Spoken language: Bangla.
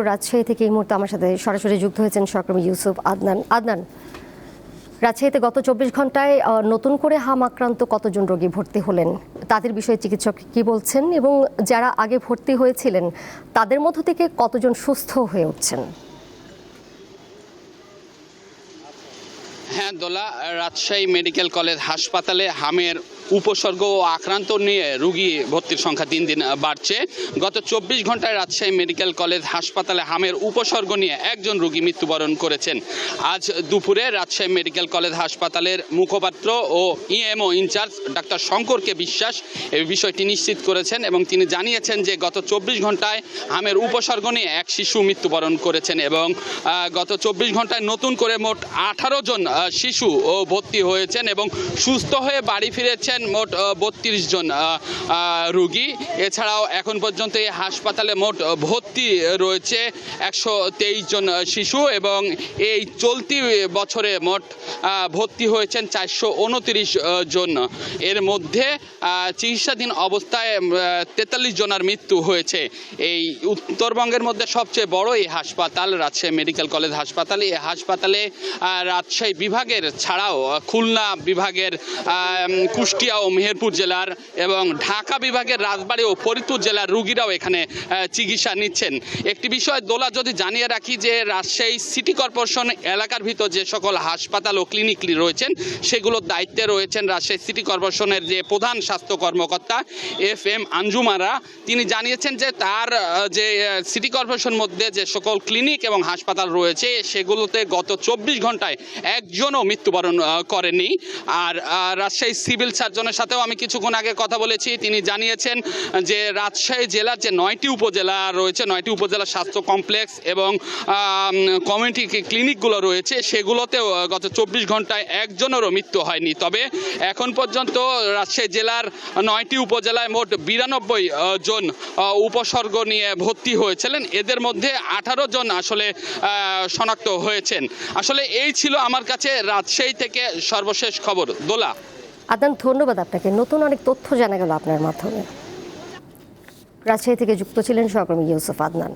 রাজশাহী থেকে এই মুহূর্তে আমার সাথে সরাসরি যুক্ত হয়েছেন সহকর্মী ইউসুফ আদনান। আদনান, রাজশাহীতে গত ২৪ ঘন্টায় নতুন করে হাম আক্রান্ত কতজন রোগী ভর্তি হলেন, তাদের বিষয়ে চিকিৎসক কি বলছেন, এবং যারা আগে ভর্তি হয়েছিলেন তাদের মধ্য থেকে কতজন সুস্থ হয়ে উঠছেন? হ্যাঁ দোলা, রাজশাহী মেডিকেল কলেজ হাসপাতালে হামের উপসর্গ ও আক্রান্ত নিয়ে রোগী ভর্তির সংখ্যা দিন দিন বাড়ছে। গত ২৪ ঘন্টায় রাজশাহী মেডিকেল কলেজ হাসপাতালে হামের উপসর্গ নিয়ে একজন রোগী মৃত্যুবরণ করেছেন। আজ দুপুরে রাজশাহী মেডিকেল কলেজ হাসপাতালের মুখপাত্র ও ইএমও ইনচার্জ ডাক্তার শঙ্করকে বিশ্বাস এই বিষয়টি নিশ্চিত করেছেন এবং তিনি জানিয়েছেন যে গত ২৪ ঘন্টায় হামের উপসর্গ নিয়ে এক শিশু মৃত্যুবরণ করেছেন এবং গত ২৪ ঘন্টায় নতুন করে মোট ১৮ জন শিশু ভর্তি হয়েছেন এবং সুস্থ হয়ে বাড়ি ফিরেছেন মোট ৩২ জন রোগী। এছাড়াও এখন পর্যন্ত এই হাসপাতালে মোট ভর্তি রয়েছে ১২৩ জন শিশু এবং এই চলতি বছরে মোট ভর্তি হয়েছেন ৪২৯ জন। এর মধ্যে চিকিৎসাধীন অবস্থায় ৪৩ জনের মৃত্যু হয়েছে। এই উত্তরবঙ্গের মধ্যে সবচেয়ে বড় এই হাসপাতাল রাজশাহী মেডিকেল কলেজ হাসপাতাল। এই হাসপাতালে রাজশাহী বিভাগের ছাড়াও খুলনা বিভাগের, কুষ্টিয়া ও মেহেরপুর জেলার এবং ঢাকা বিভাগের রাজবাড়ী ও ফরিদপুর জেলার রোগীরাও এখানে চিকিৎসা নিচ্ছেন। একটি বিষয় দোলা যদি জানিয়ে রাখি যে রাজশাহী সিটি কর্পোরেশন এলাকার ভিতর যে সকল হাসপাতাল ও ক্লিনিক রয়েছেন সেগুলোর দায়িত্বে রয়েছেন রাজশাহী সিটি কর্পোরেশনের যে প্রধান স্বাস্থ্য কর্মকর্তা FM আঞ্জুমারা। তিনি জানিয়েছেন যে তার যে সিটি কর্পোরেশন মধ্যে যে সকল ক্লিনিক এবং হাসপাতাল রয়েছে সেগুলোতে গত ২৪ ঘন্টায় একজনও মৃত্যুবরণ করেনি। আর রাজশাহী সিভিল সার্জনের সাথেও আমি কিছুক্ষণ আগে কথা বলেছি, তিনি জানিয়েছেন যে রাজশাহী জেলার যে ৯টি উপজেলা রয়েছে, 9টি উপজেলা স্বাস্থ্য কমপ্লেক্স এবং কমিউনিটি ক্লিনিকগুলো রয়েছে সেগুলোতেও গত ২৪ ঘন্টায় একজনেরও মৃত্যু হয়নি। তবে এখন পর্যন্ত রাজশাহী জেলার ৯টি উপজেলায় মোট ৯২ জন উপসর্গ নিয়ে ভর্তি হয়েছিলেন। এদের মধ্যে ১৮ জন আসলে শনাক্ত হয়েছেন। আসলে এই ছিল আমার কাছে রাজশাহী থেকে সর্বশেষ খবর। দোলা। আদনান, ধন্যবাদ আপনাকে। নতুন অনেক তথ্য জানা গেল আপনার মাধ্যমে। রাজশাহী থেকে যুক্ত ছিলেন সহকর্মী ইউসুফ আদনান।